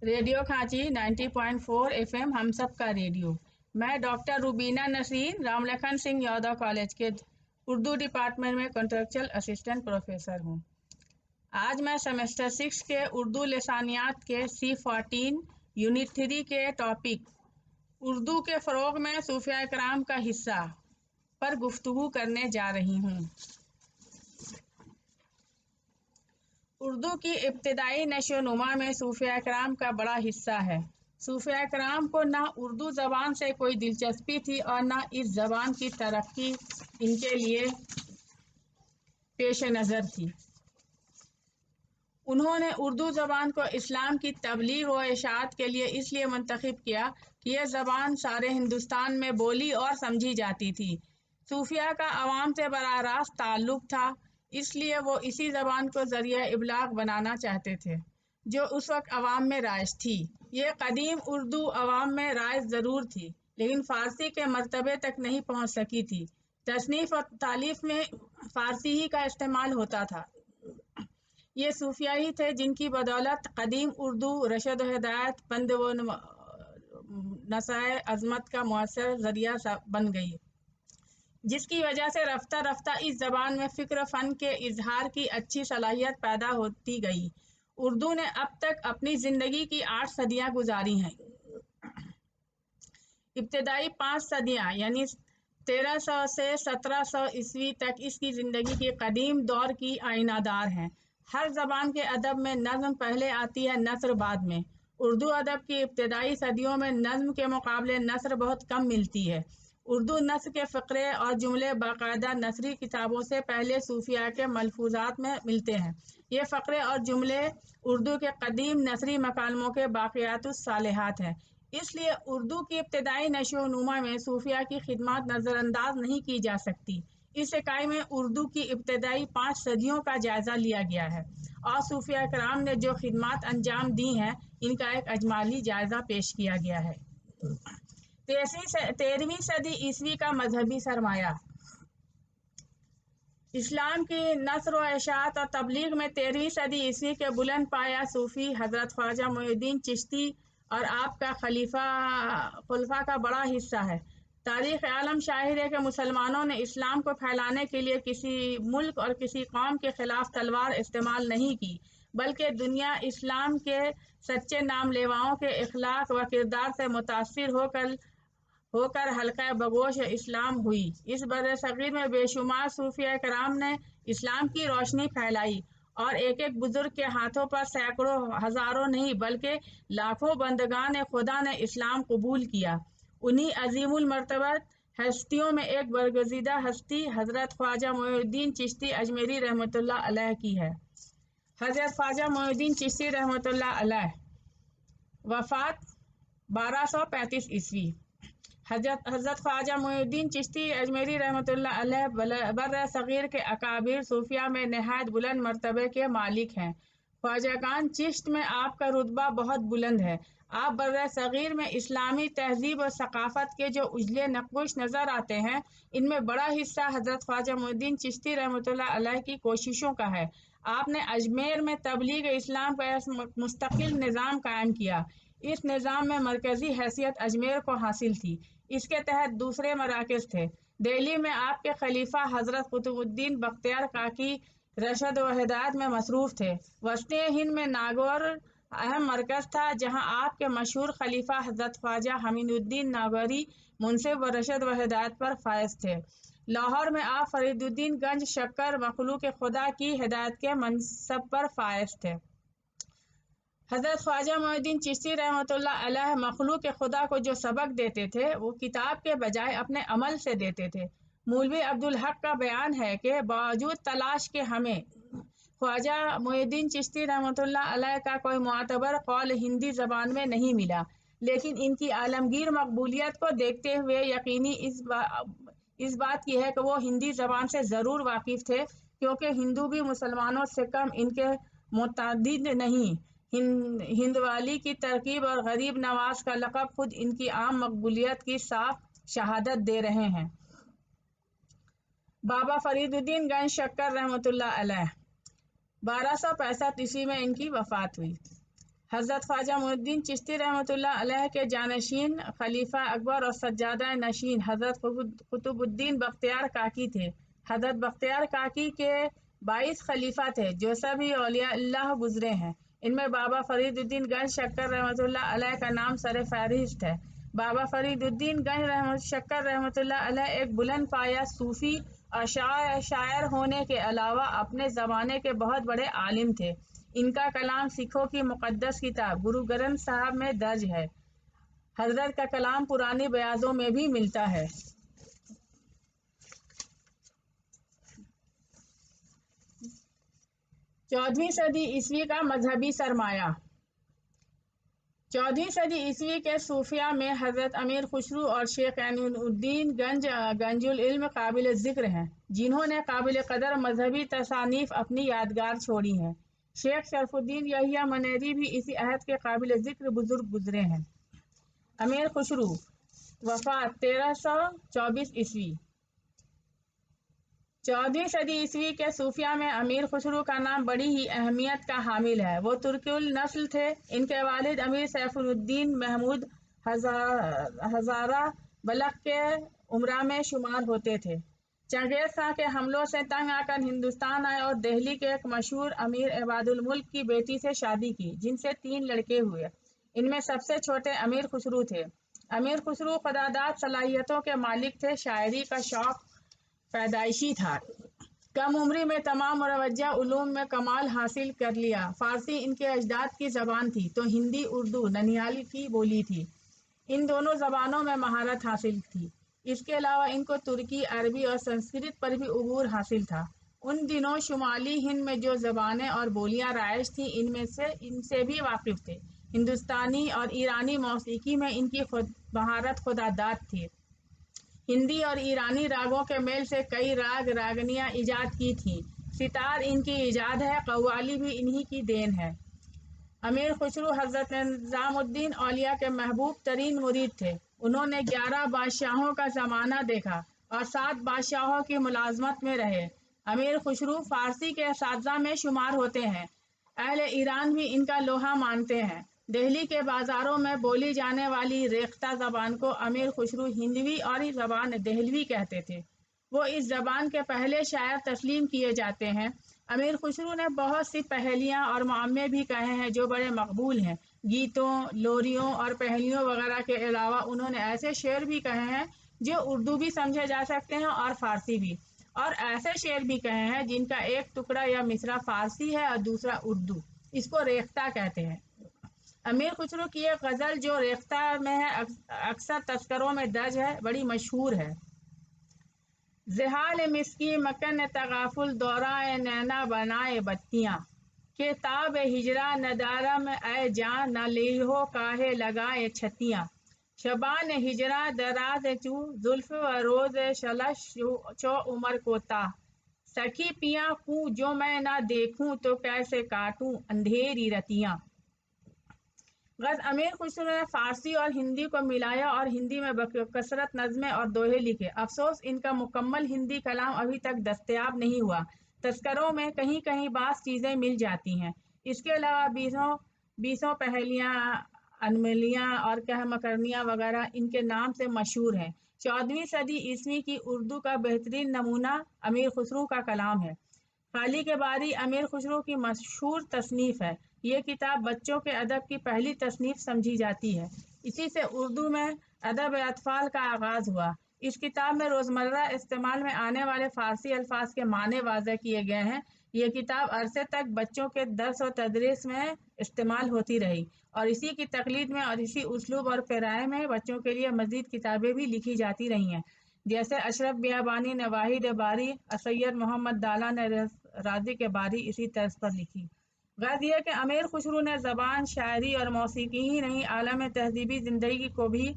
Radio کھانچی 90.4 FM ہم سب کا radio. میں ڈاکٹر روبینہ نسرین رام لکھن سنگھ یادو کالج کے اردو ڈپارٹمنٹ میں کنٹریکچل اسسٹنٹ پروفیسر ہوں۔ آج میں سیمسٹر 6 کے اردو لسانیات کے C14 یونٹ 3 کے ٹاپک اردو کے فروغ میں صوفیاء کرام کا حصہ پر گفتگو کرنے جا رہی ہوں۔ اردو کی ابتدائی نشو و نما میں صوفیاء کرام کا بڑا حصہ ہے۔ صوفیاء کرام کو نہ اردو زبان سے کوئی دلچسپی تھی اور نہ اس زبان کی ترقی ان کے لیے پیش نظر تھی۔ انہوں نے اردو زبان کو اسلام کی تبلیغ و اشاعت کے لیے اس لیے منتخب کیا کہ یہ زبان سارے ہندوستان میں بولی اور سمجھی جاتی تھی۔ صوفیاء کا عوام سے براہ راست تعلق تھا، اس لیے وہ اسی زبان کو ذریعہ ابلاغ بنانا چاہتے تھے جو اس وقت عوام میں رائج تھی۔ یہ قدیم اردو عوام میں رائج ضرور تھی لیکن فارسی کے مرتبے تک نہیں پہنچ سکی تھی۔ تصنیف و تالیف میں فارسی ہی کا استعمال ہوتا تھا۔ یہ صوفیاء ہی تھے جن کی بدولت قدیم اردو رشد و ہدایت، پند و نصح عظمت کا مؤثر ذریعہ بن گئی، جس کی وجہ سے رفتہ رفتہ اس زبان میں فکر و فن کے اظہار کی اچھی صلاحیت پیدا ہوتی گئی۔ اردو نے اب تک اپنی زندگی کی 8 صدیاں گزاری ہیں۔ ابتدائی 5 صدیاں یعنی 1300 سے 1700 عیسوی تک اس کی زندگی کے قدیم دور کی آئینہ دار ہیں۔ ہر زبان کے ادب میں نظم پہلے آتی ہے، نثر بعد میں۔ اردو ادب کی ابتدائی صدیوں میں نظم کے مقابلے نثر بہت کم ملتی ہے۔ اردو نثر کے فقرے اور جملے باقاعدہ نثری کتابوں سے پہلے صوفیاء کے ملفوظات میں ملتے ہیں۔ یہ فقرے اور جملے اردو کے قدیم نثری مکالموں کے باقیات الصالحات ہیں۔ اس لیے اردو کی ابتدائی نشو و نما میں صوفیاء کی خدمات نظر انداز نہیں کی جا سکتی۔ اس اکائی میں اردو کی ابتدائی 5 صدیوں کا جائزہ لیا گیا ہے اور صوفیاء کرام نے جو خدمات انجام دی ہیں ان کا ایک اجمالی جائزہ پیش کیا گیا ہے۔ 13ویں صدی عیسوی کا مذہبی سرمایہ۔ اسلام کی نثر و اشاعت اور تبلیغ میں 13ویں صدی عیسوی کے بلند پایہ صوفی حضرت خواجہ معین الدین چشتی اور آپ کا خلفاء کا بڑا حصہ ہے۔ تاریخ عالم شاہد ہے کہ مسلمانوں نے اسلام کو پھیلانے کے لیے کسی ملک اور کسی قوم کے خلاف تلوار استعمال نہیں کی، بلکہ دنیا اسلام کے سچے نام لیواؤں کے اخلاق و کردار سے متاثر ہو کر حلقہ بگوش اسلام ہوئی۔ اس برصغیر میں بے شمار صوفیاء کرام نے اسلام کی روشنی پھیلائی اور ایک ایک بزرگ کے ہاتھوں پر سینکڑوں ہزاروں نہیں بلکہ لاکھوں بندگان خدا نے اسلام قبول کیا۔ انہی عظیم المرتبت ہستیوں میں ایک برگزیدہ ہستی حضرت خواجہ معین الدین چشتی اجمیری رحمۃ اللہ علیہ کی ہے۔ حضرت خواجہ معین الدین چشتی رحمۃ اللہ علیہ وفات 1235 عیسوی۔ حضرت خواجہ معین الدین چشتی اجمیری رحمۃ اللہ علیہ برصغیر کے اکابر صوفیاء میں نہایت بلند مرتبے کے مالک ہیں۔ خواجگان چشت میں آپ کا رتبہ بہت بلند ہے۔ آپ برصغیر میں اسلامی تہذیب و ثقافت کے جو اجلے نقوش نظر آتے ہیں ان میں بڑا حصہ حضرت خواجہ معین الدین چشتی رحمۃ اللہ علیہ کی کوششوں کا ہے۔ آپ نے اجمیر میں تبلیغ اسلام کا مستقل نظام قائم کیا۔ اس نظام میں مرکزی حیثیت اجمیر کو حاصل تھی۔ اس کے تحت دوسرے مراکز تھے۔ دہلی میں آپ کے خلیفہ حضرت قطب الدین بختیار کاکی رشد و ہدایت میں مصروف تھے۔ وسطی ہند میں ناگور اہم مرکز تھا جہاں آپ کے مشہور خلیفہ حضرت خواجہ حمید الدین ناگوری منصف و رشد و ہدایت پر فائز تھے۔ لاہور میں آپ فرید الدین گنج شکر مخلوق خدا کی ہدایت کے منصب پر فائز تھے۔ حضرت خواجہ معین الدین چشتی رحمۃ اللہ علیہ مخلوق خدا کو جو سبق دیتے تھے وہ کتاب کے بجائے اپنے عمل سے دیتے تھے۔ مولوی عبدالحق کا بیان ہے کہ باوجود تلاش کے ہمیں خواجہ معین الدین چشتی رحمۃ اللہ علیہ کا کوئی معتبر قول ہندی زبان میں نہیں ملا، لیکن ان کی عالمگیر مقبولیت کو دیکھتے ہوئے یقینی اس بات کی ہے کہ وہ ہندی زبان سے ضرور واقف تھے، کیونکہ ہندو بھی مسلمانوں سے کم ان کے متعدد نہیں۔ ہندوالی کی ترکیب اور غریب نواز کا لقب خود ان کی عام مقبولیت کی صاف شہادت دے رہے ہیں۔ بابا فرید الدین گنج شکر رحمۃ اللہ علیہ 1265 عیسوی میں ان کی وفات ہوئی۔ हज़रत ख्वाजा मुइनुद्दीन चिश्ती रहमतुल्लाह अलैह के जानशीन खलीफा अकबर और सज्जादा नशीन हज़रत कुतुबुद्दीन बख्तियार काकी थे। हज़रत बख्तियार काकी के 22 खलीफा थे जो सभी औलिया अल्लाह गुजरे हैं। इनमें बाबा फरीदुद्दीन गंज शक्कर रहमतुल्लाह अलैह का नाम सर फहरिस्त है। बाबा फरीदुद्दीन गंज शक्कर रहमतुल्लाह अलैह एक बुलंद पाया सूफ़ी और शायर होने के अलावा अपने ज़माने के बहुत बड़े आलिम थे। इनका कलाम सिखों की मुक़द्दस किताब गुरु ग्रंथ साहब में दर्ज है। हजरत का कलाम पुरानी बयाज़ों में भी मिलता है। चौदहवीं सदी ईस्वी का मजहबी सरमाया। 14वीं सदी ईस्वी के सूफिया में हज़रत अमीर खुसरू और शेख ऐनुद्दीन गंजुल इल्म काबिल ज़िक्र हैं, जिन्होंने काबिल कदर मजहबी तसानीफ अपनी यादगार छोड़ी हैं। शेख शरफुद्दीन यहिया मनेरी भी इसी अहद के काबिल ज़िक्र बुजुर्ग गुजरे हैं। अमीर खुसरू वफ़ात 1324 ईस्वी। 14वीं सदी ईस्वी के सूफिया में अमीर खुसरू का नाम बड़ी ही अहमियत का हामिल है। वो तुर्कुल नस्ल थे। इनके वालिद अमीर सैफुद्दीन महमूद हज़ारा बलख के उमरा में शुमार होते थे। चंगेज़ खां के हमलों से तंग आकर हिंदुस्तान आए और दिल्ली के एक मशहूर अमीर इबादुल मुल्क की बेटी से शादी की, जिनसे 3 लड़के हुए। इनमें सबसे छोटे अमीर खुसरू थे। अमीर खुसरू खुदादाद सलाहियतों के मालिक थे। शायरी का शौक पैदाइशी था। कम उम्री में तमाम मुरवज्जा उलूम में कमाल हासिल कर लिया। फारसी इनके अजदाद की ज़बान थी तो हिंदी उर्दू ननिहाली की बोली थी। इन दोनों ज़बानों में महारत हासिल थी। इसके अलावा इनको तुर्की, अरबी और संस्कृत पर भी उबूर हासिल था। उन दिनों शुमाली हिंद में जो ज़बानें और बोलियां राइज थीं इनसे भी वाकिफ़ थे। हिंदुस्तानी और ईरानी मौसीकी में इनकी महारत खुदादाद थी। हिंदी और ईरानी रागों के मेल से कई राग रागनियाँ ईजाद की थीं। सितार इनकी ईजाद है। कव्वाली भी इन्हीं की देन है। अमीर खुसरू हज़रत निज़ामुद्दीन औलिया के महबूब तरीन मुरीद थे। उन्होंने 11 बादशाहों का ज़माना देखा और 7 बादशाहों की मुलाजमत में रहे। अमीर खुसरू फारसी के असातिज़ा में शुमार होते हैं। अहले ईरान भी इनका लोहा मानते हैं। दिल्ली के बाज़ारों में बोली जाने वाली रेख्ता ज़बान को अमीर खुसरू हिंदवी और ज़बान दहलवी कहते थे। वो इस ज़बान के पहले शायर तस्लीम किए जाते हैं। अमीर खुसरू ने बहुत सी पहेलियाँ और मुअम्मे भी कहे हैं जो बड़े मकबूल हैं। गीतों, लोरियों और पहेलियों वगैरह के अलावा उन्होंने ऐसे शेर भी कहे हैं जो उर्दू भी समझे जा सकते हैं और फ़ारसी भी, और ऐसे शेर भी कहे हैं जिनका एक टुकड़ा या मिसरा फ़ारसी है और दूसरा उर्दू। इसको रेख्ता कहते हैं। अमीर खुसरू की एक गज़ल जो रेख्ता में है, अक्सर तस्करों में दर्ज है, बड़ी मशहूर है। ज़हाल मिस्की मकन तगाफुल दौराए नैना बनाए बत्तियाँ के ताब हिजरा नदारम ए जान न लेहो काहे लगाए छतियाँ शबान हिजरा दराज चू जुल्फ व रोज शलश चो उमर को ता सखी पिया कूँ जो मैं ना देखूं तो कैसे काटूं अंधेरी रतियाँ। गज़ अमीर खुसरू ने फ़ारसी और हिंदी को मिलाया और हिंदी में कसरत नज़्में और दोहे लिखे। अफसोस इनका मुकम्मल हिंदी कलाम अभी तक दस्तयाब नहीं हुआ। तस्करों में कहीं कहीं बास चीज़ें मिल जाती हैं। इसके अलावा बीसों पहेलियाँ, अनमलियाँ और कहमकरनियाँ वगैरह इनके नाम से मशहूर हैं। 14वीं सदी ईस्वी की उर्दू का बेहतरीन नमूना अमीर खुसरू का कलाम है। खाली के बारी अमीर खुसरू की मशहूर तसनीफ़ है। ये किताब बच्चों के अदब की पहली तसनीफ़ समझी जाती है। इसी से उर्दू में अदब अतफ़ाल का आगाज़ हुआ। इस किताब में रोज़मर्रा इस्तेमाल में आने वाले फ़ारसी अल्फाज के माने वाज़ह किए गए हैं। ये किताब अरसे तक बच्चों के दर्स और तदरीस में इस्तेमाल होती रही और इसी की तक़लीद में और इसी उसलूब और फ़िराए में बच्चों के लिए मज़ीद किताबें भी लिखी जाती रही हैं, जैसे अशरफ बियाबानी ने वाहिद बारी, सैयद मोहम्मद दाला ने राज़ी के बारी इसी तर्ज पर लिखी। गर्ज यह कि अमीर खुसरू ने ज़बान, शायरी और मौसीकी ही नहीं, आलम तहज़ीबी ज़िंदगी को भी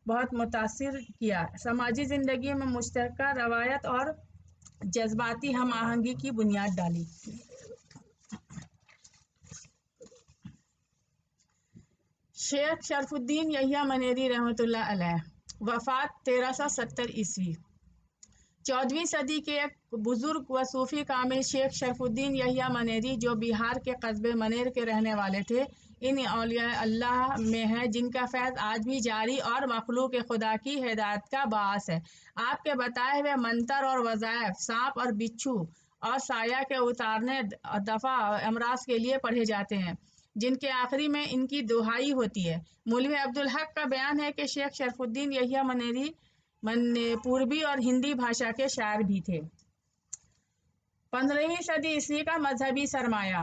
बहुत मुतासिर किया। समाजी ज़िंदगी में मुश्तरका रवायत और जज्बाती हम आहंगी की बुनियाद डाली। शेख शरफुद्दीन यहिया मनेरी रहमतुल्लाह अलैह, वफ़ात 1370 ईस्वी। 14वीं सदी के एक बुजुर्ग व सूफी कामिल शेख शरफुद्दीन यहिया मनेरी, जो बिहार के कस्बे मनेर के रहने वाले थे, इन औलिया अल्लाह में है जिनका फैज़ आज भी जारी और मखलूक खुदा की हिदायत का बास है। आपके बताए हुए मंतर और वज़ाइफ सांप और बिच्छू और साया के उतारने दफ़ा अमराज के लिए पढ़े जाते हैं, जिनके आखिरी में इनकी दुहाई होती है। मौलवी अब्दुल हक का बयान है कि शेख शरफुद्दीन यहिया मनेरी पूर्वी और हिंदी भाषा के शायर भी थे। 15वीं सदी ईस्वी का मजहबी सरमाया।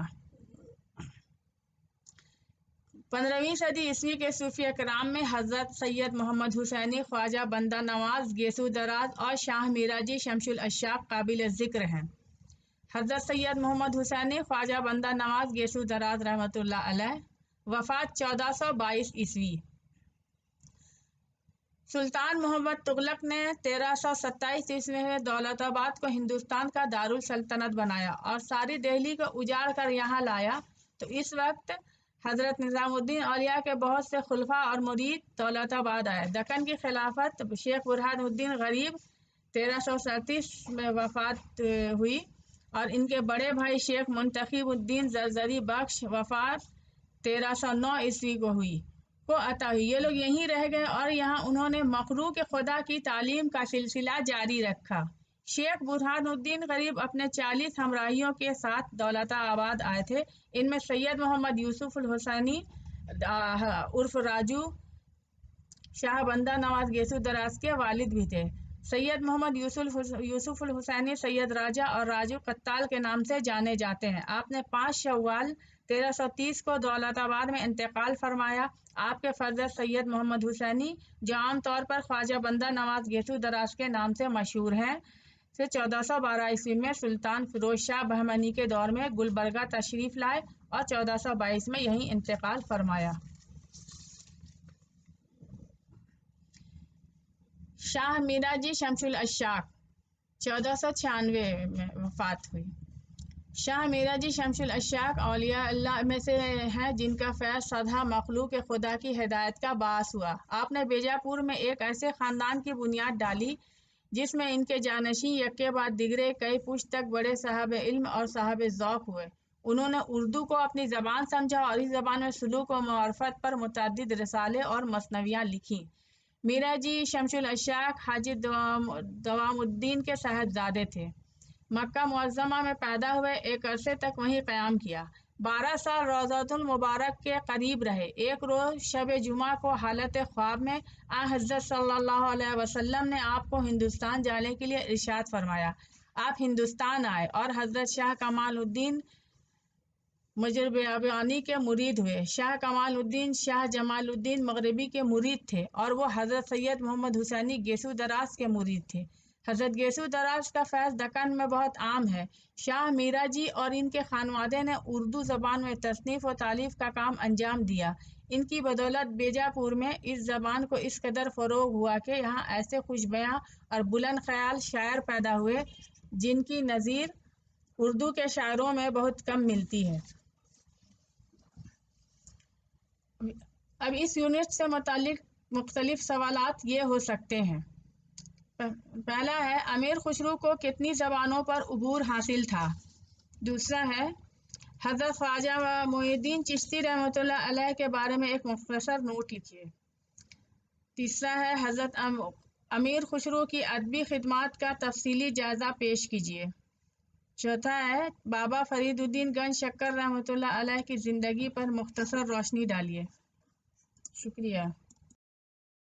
15वीं सदी ईस्वी के सूफी कराम में हज़रत सैयद मोहम्मद हुसैनी, ख्वाजा बंदा नवाज गेसू दराज और शाह मीराजी शमसुल अश्शाक काबिल ज़िक्र हैं। हज़रत सैयद मोहम्मद हुसैनी, ख्वाजा बंदा नवाज गेसू दराज रहमतुल्लाह अलैह, वफ़ात 1422 ईस्वी। सुल्तान मोहम्मद तुगलक ने 1327 ईस्वी में दौलताबाद को हिंदुस्तान का दारुल सल्तनत बनाया और सारी दिल्ली को उजाड़ कर यहाँ लाया। तो इस वक्त हज़रत निज़ामुद्दीन औलिया के बहुत से खुलफा और मुरीद दौलताबाद आए। दक्कन की खिलाफत शेख बुरहानुद्दीन गरीब 1337 में वफ़ात हुई और इनके बड़े भाई शेख मुंतखिबुद्दीन ज़रज़री बख्श वफ़ात 1309 ईस्वी को हुई को अता हुई। ये लोग यहीं रह गए और यहाँ उन्होंने मखलूक खुदा की तालीम का सिलसिला जारी रखा। शेख बुरहानुद्दीन गरीब अपने 40 हमराहियों के साथ दौलताबाद आए थे। इनमें सैयद मोहम्मद यूसुफ हुसैनी उर्फ राजू शाह बंदा नवाज गेसू दराज के वालिद भी थे। सैयद मोहम्मद यूसुफ हुसैनी सैयद राजा और राजू कत्ताल के नाम से जाने जाते हैं। आपने 5 शव्वाल 1330 को दौलताबाद में इंतकाल फरमाया। आपके फर्जंद सैयद मोहम्मद हुसैनी, जो आम तौर पर ख्वाजा बंदा नवाज गेसू दराज के नाम से मशहूर हैं, से 1412 ईस्वी में सुल्तान फिरोज शाह बहमनी के दौर में गुलबर्गा तशरीफ लाए और 1422 में यहीं इंतकाल फरमाया। शाह मीराजी शमसुल अश्शाक 1496 में वफात हुई। शाह मीराजी शमसुल अश्शाक औलिया अल्लाह में से हैं जिनका फैज़ सदा मखलूक खुदा की हिदायत का बास हुआ। आपने बीजापुर में एक ऐसे ख़ानदान की बुनियाद डाली जिसमें इनके जानशीं यक्के बाद दिगरे कई पुश्त तक बड़े साहब इल्म और साहब ज़ौक़ हुए। उन्होंने उर्दू को अपनी ज़बान समझा और इस ज़बान में सुलूक व मारिफत पर मुतअद्दिद रिसाले और मसनवियाँ लिखीं। मीराजी शमसुल अश्शाक हाजी दवामुद्दीन के साहबजादे थे। मक्का मुअज़्ज़मा में पैदा हुए, एक अरसे तक वहीं क़याम किया। 12 साल रौज़तुल मुबारक के करीब रहे। एक रोज़ शब जुमा को हालत ख्वाब में हज़रत सल्लल्लाहु अलैहि वसल्लम ने आपको हिंदुस्तान जाने के लिए इरशाद फरमाया। आप हिंदुस्तान आए और हज़रत शाह कमालुद्दीन मुजरबियानी के मुरीद हुए। शाह कमालुद्दीन शाह जमालुद्दीन मगरिबी के मुरीद थे और वो हज़रत सैयद मोहम्मद हुसैनी गेसू दराज के मुरीद थे। हज़रत गेसू दराज का फैज़ दक्कन में बहुत आम है। शाह मीराजी और इनके खानवादे ने उर्दू ज़बान में तसनीफ़ व तालीफ़ का काम अंजाम दिया। इनकी बदौलत बीजापुर में इस ज़बान को इस कदर फ़रोग़ हुआ कि यहाँ ऐसे खुशबयां और बुलंद ख्याल शायर पैदा हुए जिनकी नज़ीर उर्दू के शायरों में बहुत कम मिलती है। अब इस यूनिट से मुतालिक मुख्तलिफ सवालात ये हो सकते हैं। पहला है, अमीर खुसरो को कितनी ज़बानों पर उबूर हासिल था। दूसरा है, हज़रत ख्वाजा मोइनुद्दीन चिश्ती रहमतुल्लाह अलैह के बारे में एक मुख्तसर नोट लिखिए। तीसरा है, हज़रत अमीर खुसरो की अदबी खिदमात का तफसीली जायज़ा पेश कीजिए। चौथा है, बाबा फरीदुद्दीन गंज शक्कर रहमतुल्लाह अलैह की ज़िंदगी पर मुख्तसर रोशनी डालिए। शुक्रिया।